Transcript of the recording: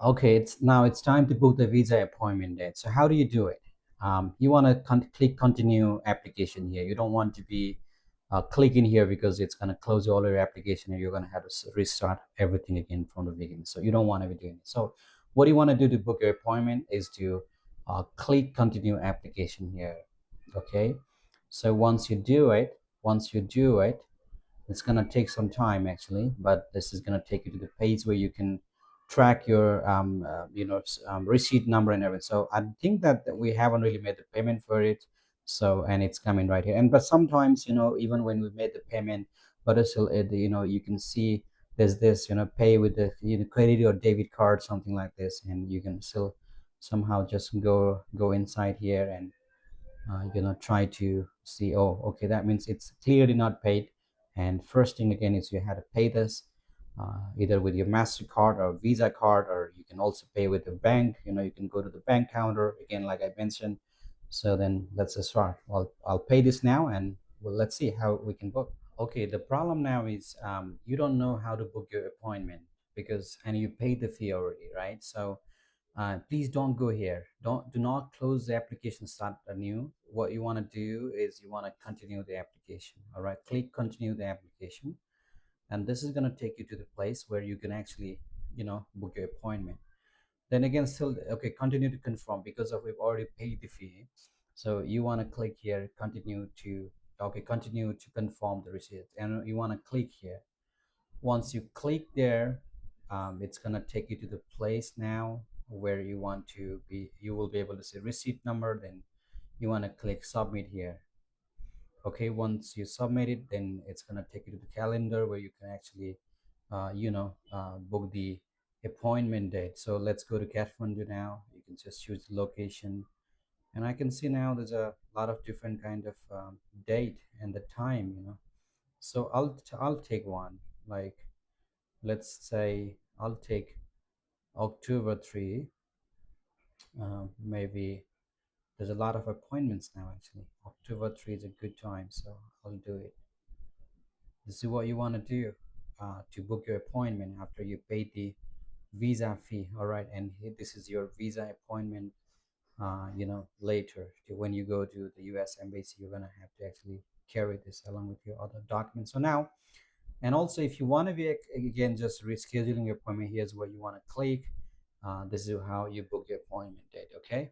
Okay, it's time to book the visa appointment date. So how do you do it? You want to click continue application here. You don't want to be clicking here because it's going to close all your application and you're going to have to restart everything again from the beginning. So you don't want to be doing it. So what you want to do to book your appointment is to click continue application here. Okay. So once you do it, it's gonna take some time actually, but this is gonna take you to the page where you can track your receipt number and everything. So I think that we haven't really made the payment for it. So and it's coming right here. And but sometimes even when we made the payment, but it's still you can see there's this pay with the credit or debit card, something like this, and you can still somehow just go inside here and try to see, oh okay, that means it's clearly not paid. And first thing again is you had to pay this either with your MasterCard or Visa card, or you can also pay with the bank. You can go to the bank counter again like I mentioned. So then let's just start. Well, I'll pay this now, and well, let's see how we can book. Okay, the problem now is you don't know how to book your appointment because and you paid the fee already, right? So please don't go here. Do not close the application, start anew. What you want to do is you want to continue the application. All right, click continue the application, and this is going to take you to the place where you can actually book your appointment. Then again, still okay, continue to confirm because of we've already paid the fee. So you want to click here, continue to, okay, continue to confirm the receipt, and you want to click here. Once you click there, it's gonna take you to the place now where you want to be. You will be able to see receipt number. Then you want to click submit here. Okay, once you submit it, then it's gonna take you to the calendar where you can actually book the appointment date. So let's go to Kathmandu now. You can just choose the location, and I can see now there's a lot of different kind of date and the time. So I'll take one, like let's say I'll take October 3. Maybe there's a lot of appointments now actually. October 3 is a good time, so I'll do it. This is what you want to do to book your appointment after you paid the visa fee. All right, and here, this is your visa appointment. Later when you go to the US embassy, you're gonna have to actually carry this along with your other documents. So now, and also if you want to be again just rescheduling your appointment, here's where you want to click. This is how you book your appointment date. Okay.